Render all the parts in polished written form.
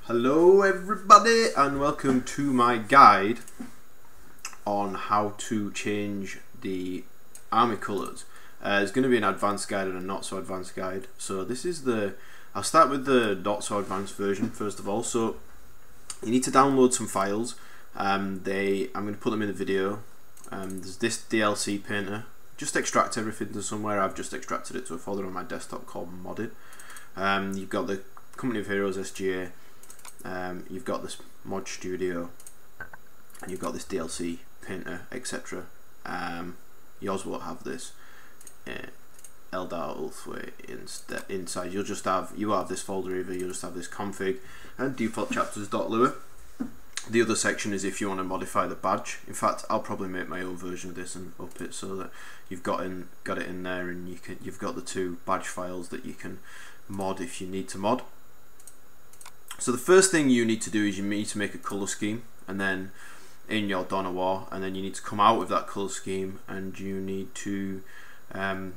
Hello everybody and welcome to my guide on how to change the army colours. It's going to be an advanced guide and a not so advanced guide. So this is I'll start with the not so advanced version first of all. So you need to download some files. I'm going to put them in the video. There's this DLC painter. Just extract everything to somewhere. I've just extracted it to a folder on my desktop called modded. You've got the Company of Heroes Sga. You've got this mod studio, and you've got this DLC painter, etc. Yours will have this Eldar Ulthway inside. You will have this folder either. You'll just have this config and default chapters.lua. The other section is if you want to modify the badge. In fact, I'll probably make my own version of this and up it so that you've got it in there, and you've got the two badge files that you can mod if you need to mod. So the first thing you need to do is you need to make a colour scheme, and then in your Dawn of War, and then you need to come out with that colour scheme, and you need to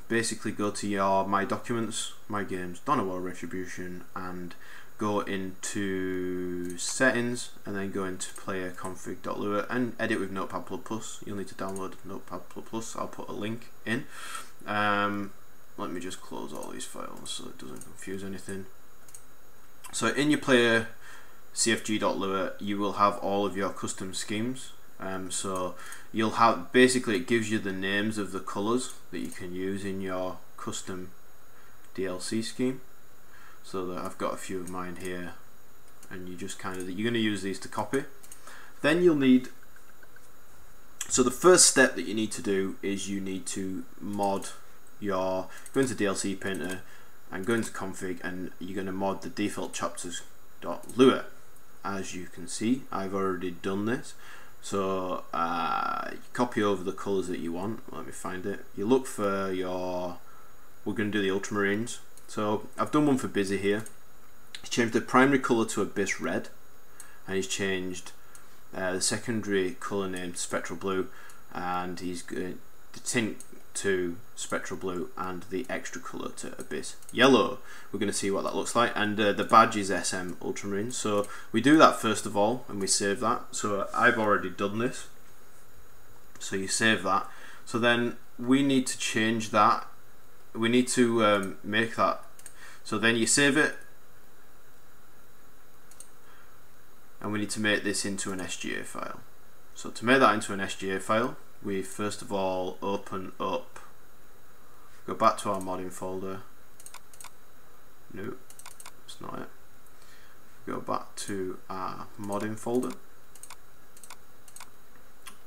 basically go to your My Documents, My Games, Dawn of War Retribution, and go into Settings, and then go into Player Config.lua and edit with Notepad++. You'll need to download Notepad++. I'll put a link in. Let me just close all these files so it doesn't confuse anything. So in your player cfg.lua you will have all of your custom schemes. So you'll have, basically it gives you the names of the colours that you can use in your custom DLC scheme. So that I've got a few of mine here, and you just you're going to use these to copy. Then you'll need, so the first step that you need to do is you need to mod go into DLC painter and go into config, and you're going to mod the default chapters.lua. As you can see, I've already done this. So you copy over the colours that you want. Let me find it. You look for we're going to do the ultramarines. So I've done one for Busy here. He's changed the primary colour to Abyss Red, and he's changed the secondary colour name to Spectral Blue, and he's going the tint to Spectral Blue, and the extra colour to Abyss Yellow. We're going to see what that looks like, and the badge is SM Ultramarine. So we do that first of all, and we save that. So I've already done this, so you save that. So then we need to change that. We need to make that. So then you save it, and we need to make this into an Sga file. So to make that into an Sga file, we first of all open up, go back to our modding folder. No, it's not it. Go back to our modding folder,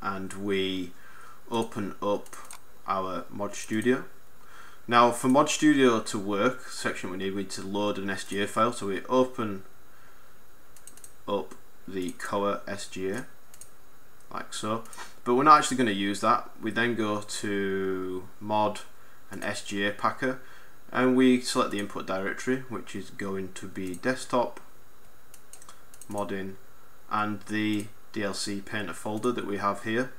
and we open up our mod studio. Now for mod studio to work, section we need to load an Sga file. So we open up the Koa Sga like so, but we're not actually going to use that. We then go to mod and Sga packer, and we select the input directory, which is going to be desktop, modding, and the DLC painter folder that we have here,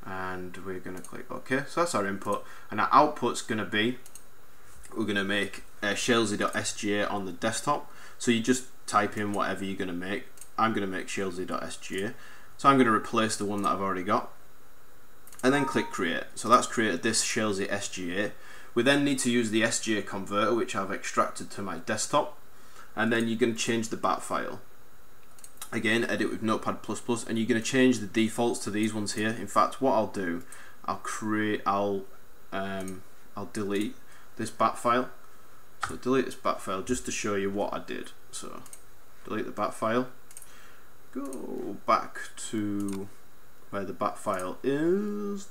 and we're going to click OK. So that's our input, and our output's going to be, we're going to make shalesy.sga on the desktop. So you just type in whatever you're going to make. I'm going to make shalesy.sga, so I'm going to replace the one that I've already got, and then click create. So that's created this Shalesy Sga. We then need to use the Sga Converter, which I've extracted to my desktop, and then you're going to change the bat file. Again, edit with Notepad++, and you're going to change the defaults to these ones here. In fact, what I'll do, I'll delete this bat file. So delete this bat file just to show you what I did. So delete the bat file. Go back to where the bat file is.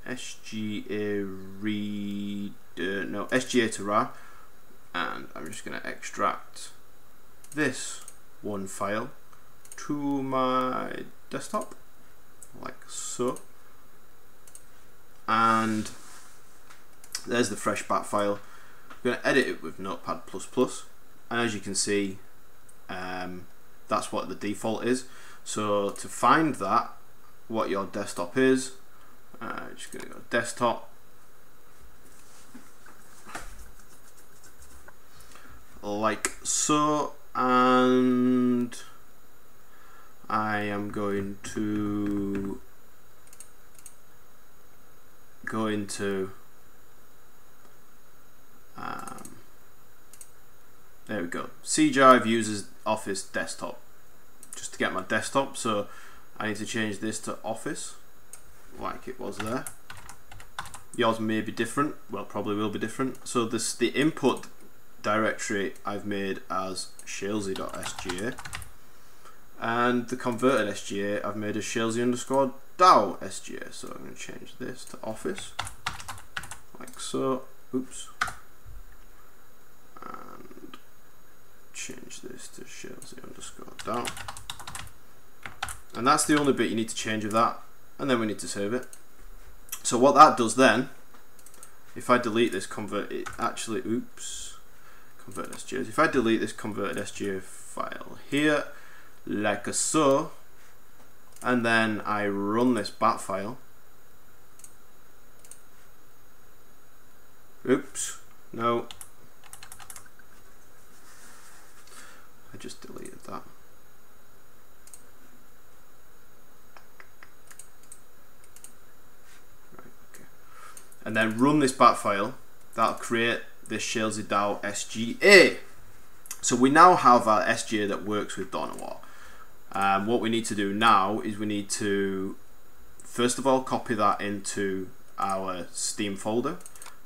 Sga read no Sga to RAR, and I'm just going to extract this one file to my desktop like so, and there's the fresh bat file. I'm going to edit it with Notepad++, and as you can see, that's what the default is. So to find that, what your desktop is, Just going to go desktop, like so, and I am going to go into there we go. C Drive uses Office Desktop just to get my desktop, so I need to change this to Office like it was there. Yours may be different, well, probably will be different. So this, the input directory I've made as shalesy.sga, and the converted SGA I've made as shalesy_DAO SGA. So I'm going to change this to Office like so. Oops. And change this to shalesy_DAO. And that's the only bit you need to change of that, and then we need to save it. So what that does then, if I delete this converted SGA, if I delete this converted SGA file here, like so, and then I run this bat file, oops, no, I just deleted that. And then run this bat file, that'll create this shalesy_DAO SGA. So we now have our SGA that works with Donawat. What we need to do now is we need to, first of all, copy that into our Steam folder.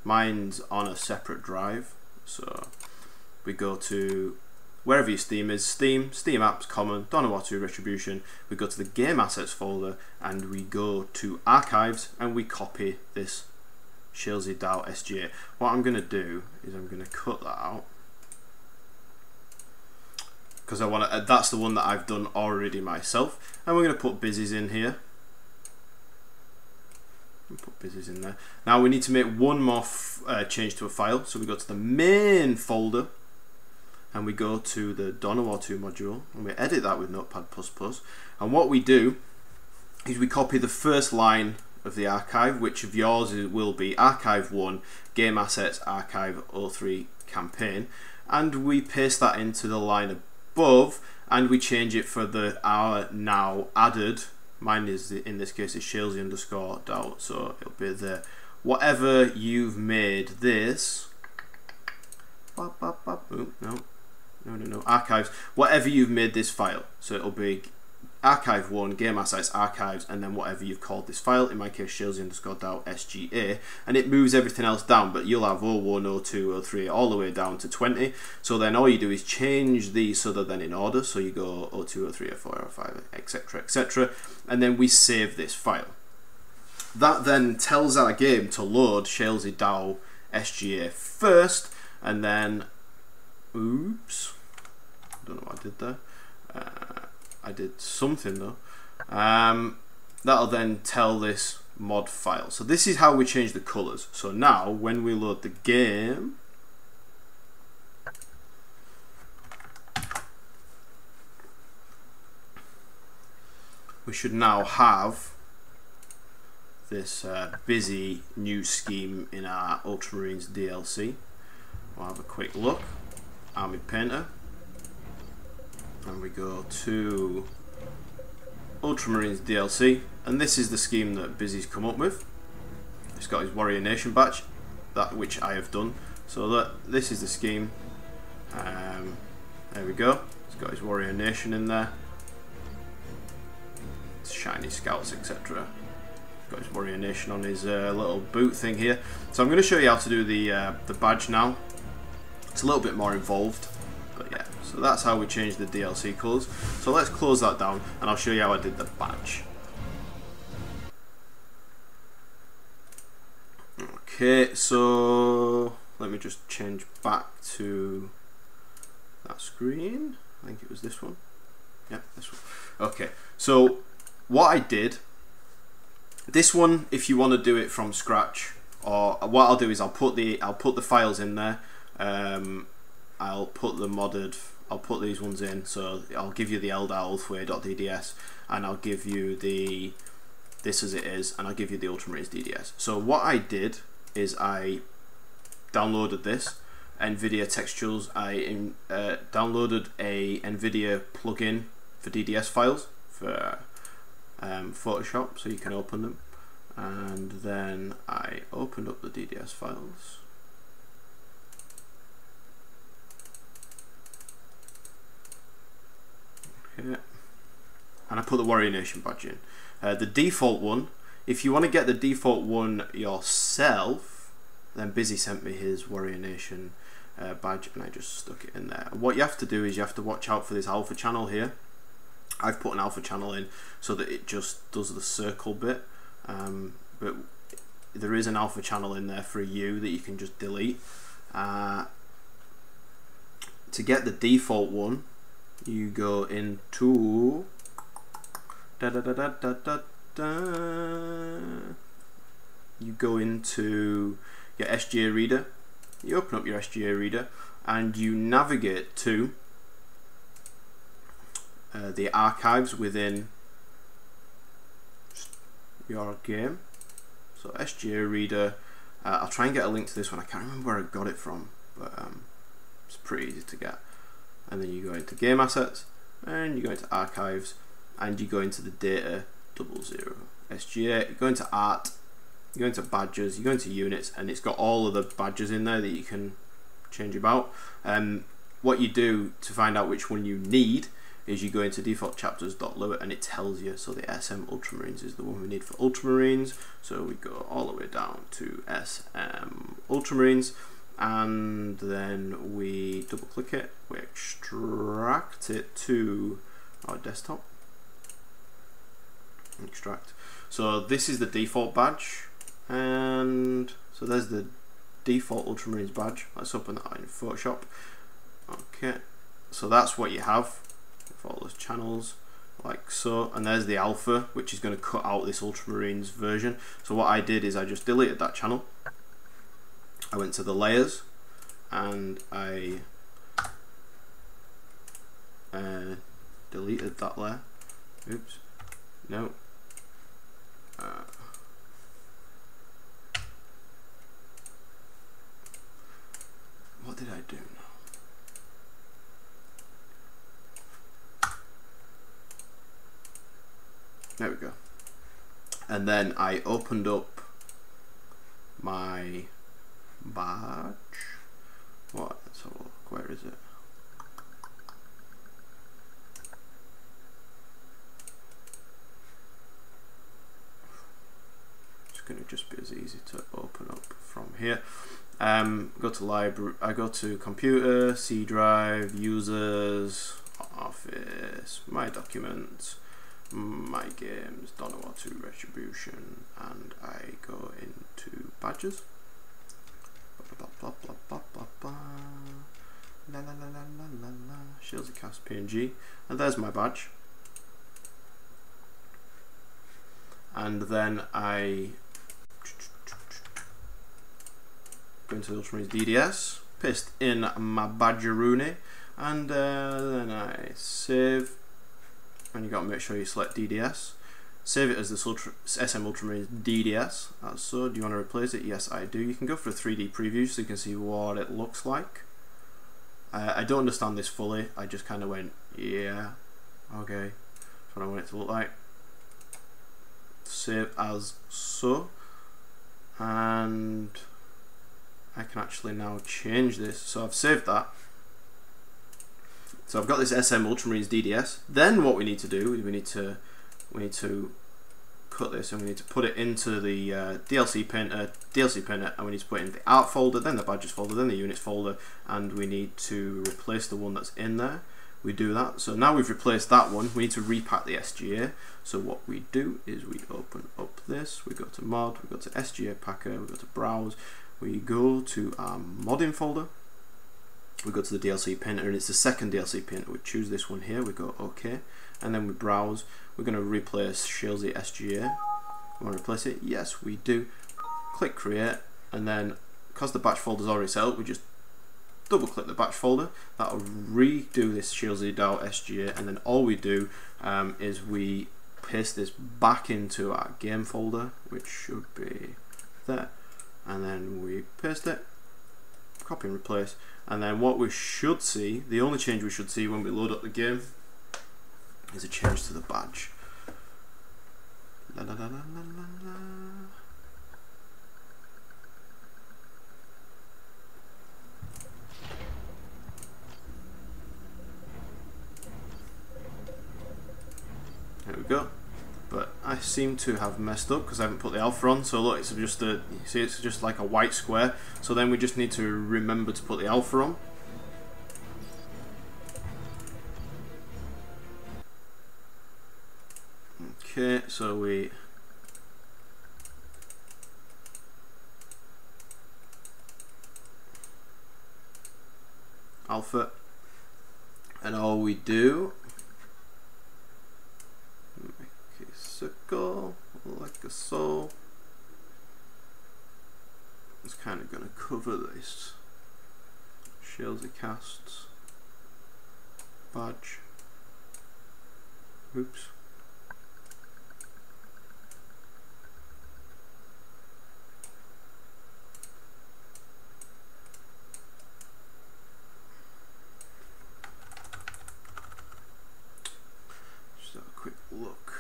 Mine's on a separate drive. So we go to wherever your Steam is, Steam Apps, Common, Donawatu, Retribution. We go to the Game Assets folder and we go to Archives and we copy this shalesy_DAO SGA. What I'm going to do is I'm going to cut that out because I want to. That's the one that I've done already myself, and we're going to put busies in here. Put busies in there. Now we need to make one more change to a file. So we go to the main folder and we go to the Donawatu module and we edit that with Notepad++. And what we do is we copy the first line of the archive, which of yours will be archive 1 game assets archive 03 campaign, and we paste that into the line above and we change it for our now added, mine is in this case is shalesy_DAO, so it'll be the whatever you've made this no archives, whatever you've made this file, so it'll be archive 1 game assets archives and then whatever you've called this file, in my case shalesy_DAO SGA, and it moves everything else down, but you'll have 01, 02, 03 all the way down to 20. So then all you do is change these so that then in order, so you go 02, 03, 04, 05, etc, etc, and then we save this file. That then tells our game to load shalesy_DAO SGA first, and then oops, I don't know what I did there. I did something though. That'll then tell this mod file. So this is how we change the colors. So now when we load the game, we should now have this busy new scheme in our Ultramarines DLC. We'll have a quick look. Army Painter. And we go to Ultramarines DLC, and this is the scheme that Busy's come up with. It's got his Warrior Nation badge, that which I have done. So this is the scheme. There we go. It's got his Warrior Nation in there. It's shiny scouts, etc. Got his Warrior Nation on his little boot thing here. So I'm going to show you how to do the badge now. It's a little bit more involved. But yeah, so that's how we change the DLC colours. So let's close that down and I'll show you how I did the badge. Okay, so let me just change back to that screen. I think it was this one. Yeah, this one. Okay, so what I did, this one, if you want to do it from scratch, or what I'll do is I'll put the files in there. I'll put these ones in, so I'll give you the LDAR ulthway.dds and I'll give you the this as it is, and I'll give you the Ultramarines DDS. So what I did is I downloaded this NVIDIA textuals. I downloaded a NVIDIA plugin for DDS files for Photoshop, so you can open them, and then I opened up the DDS files. Okay. And I put the Warrior Nation badge in. The default one, if you want to get the default one yourself, then Busy sent me his Warrior Nation badge, and I just stuck it in there. And what you have to do is you have to watch out for this alpha channel here. I've put an alpha channel in so that it just does the circle bit, but there is an alpha channel in there for a U that you can just delete. To get the default one, you go into you go into your Sga reader, you open up your Sga reader, and you navigate to the archives within your game. So Sga reader, I'll try and get a link to this one. I can't remember where I got it from, but it's pretty easy to get. And then you go into game assets, and you go into archives, and you go into the data 00 Sga, you go into art, you go into badges, you go into units, and it's got all of the badges in there that you can change about. What you do to find out which one you need is you go into default chapters.lua, and it tells you. So the SM Ultramarines is the one we need for Ultramarines, so we go all the way down to SM Ultramarines, and then we double click it, we extract it to our desktop, extract. So this is the default badge, and so there's the default Ultramarines badge. Let's open that in Photoshop. Okay, so that's what you have with all those channels like so, and there's the alpha, which is going to cut out this Ultramarines version. So what I did is I just deleted that channel. I went to the layers, and I deleted that layer. Oops, no. What did I do now? There we go. And then I opened up my badge. What? Let's have a look. Where is it? It's going to just be as easy to open up from here. Go to library. I go to computer, C drive, users, office, my documents, my games, Dawn of War 2 Retribution, and I go into badges. Sga Cast PNG, and there's my badge. And then I go into the Ultramarines DDS, paste in my badgeroonie, and then I save. And you got to make sure you select DDS. Save it as this SM Ultramarines DDS. As so. Do you want to replace it? Yes, I do. You can go for a 3D preview so you can see what it looks like. I don't understand this fully. I just kind of went, yeah, okay, that's what I want it to look like. Save as so. And I can actually now change this. So I've saved that. So I've got this SM Ultramarines DDS. Then what we need to do is we need to cut this, and we need to put it into the DLC printer, and we need to put it in the art folder, then the badges folder, then the units folder, and we need to replace the one that's in there. We do that. So now we've replaced that one, we need to repack the Sga. So what we do is we open up this, we go to mod, we go to Sga Packer, we go to browse, we go to our modding folder, we go to the DLC printer, and it's the second DLC printer. We choose this one here, we go OK, and then we browse. We're going to replace Sga Sga. We want to replace it? Yes, we do. Click create, and then because the batch folder is already set up, we just double click the batch folder. That'll redo this Sga Sga, and then all we do is we paste this back into our game folder, which should be there, and then we paste it, copy and replace, and then what we should see, the only change we should see when we load up the game is a change to the badge. La, la, la, la, la, la. There we go. But I seem to have messed up because I haven't put the alpha on. So look, it's just a, you see, it's just like a white square. So then we just need to remember to put the alpha on. Okay, so we alpha, and all we do, make a circle like so. It's kind of going to cover this. Sga casts badge. Oops. Quick look.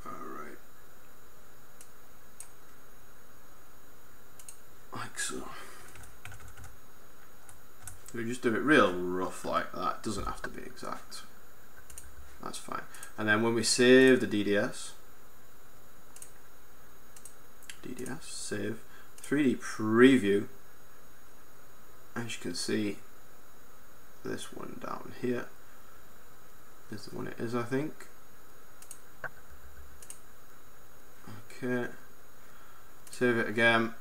All right, like so. We just do it real rough like that. It doesn't have to be exact. That's fine. And then when we save the DDS, save 3D preview, as you can see, this one down here is the one it is, I think. Okay, save it again.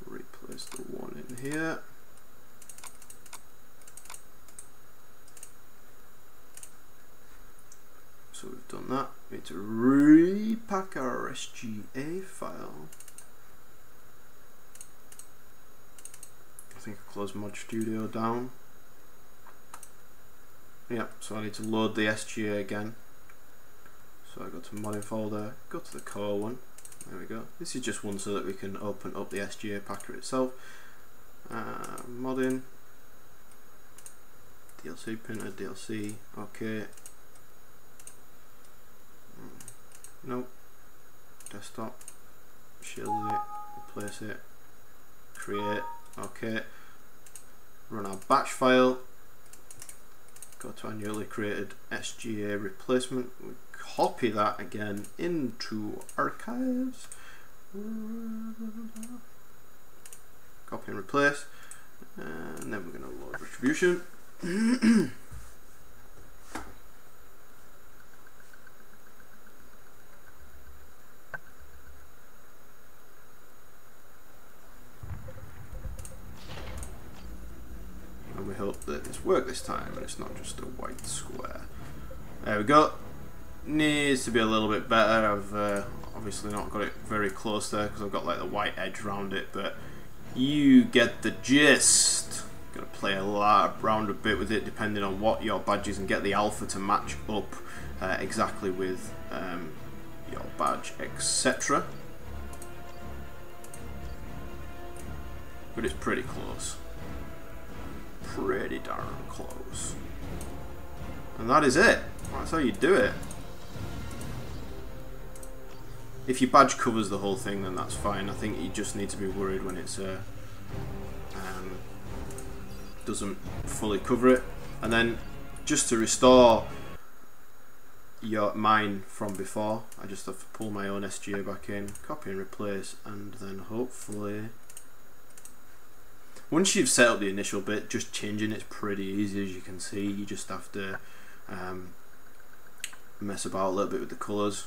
Replace the one in here. So we've done that. We need to repack our Sga file. I think I closed Mod Studio down. Yep, so I need to load the Sga again. So I go to modding folder, go to the core one. There we go. This is just one so that we can open up the Sga packer itself. Modding, DLC printer, DLC, okay. Nope. Desktop. Shield it. Replace it. Create. Okay. Run our batch file. Go to our newly created Sga replacement. We copy that again into archives. Copy and replace. And then we're going to load retribution. We hope that it's worked this time and it's not just a white square. There we go. Needs to be a little bit better. I've obviously not got it very close there because I've got like the white edge around it, but you get the gist. Gonna play around a bit with it depending on what your badge is and get the alpha to match up exactly with your badge, etc. But it's pretty close. Pretty darn close. And that is it. That's how you do it. If your badge covers the whole thing, then that's fine. I think you just need to be worried when it's doesn't fully cover it. And then just to restore mine from before, I just have to pull my own Sga back in, copy and replace, and then hopefully, once you've set up the initial bit, just changing it's pretty easy, as you can see. You just have to mess about a little bit with the colours.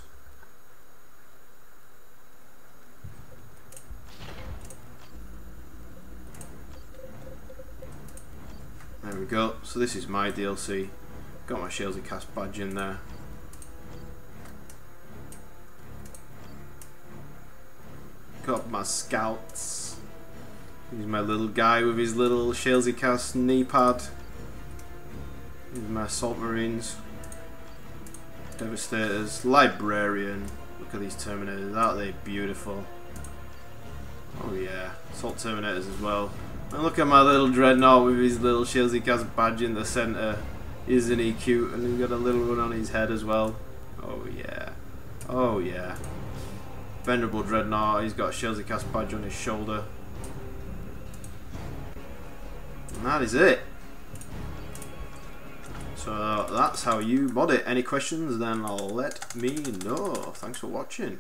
There we go. So this is my DLC. Got my Sga badge in there. Got my scouts. Here's my little guy with his little Sga knee pad. Here's my assault marines. Devastators. Librarian. Look at these Terminators. Aren't they beautiful? Oh yeah. Assault Terminators as well. And look at my little Dreadnought with his little Sga badge in the centre. Isn't he cute? And he's got a little one on his head as well. Oh yeah. Oh yeah. Venerable Dreadnought. He's got a Sga badge on his shoulder. And that is it. So that's how you mod it. Any questions, then let me know. Thanks for watching.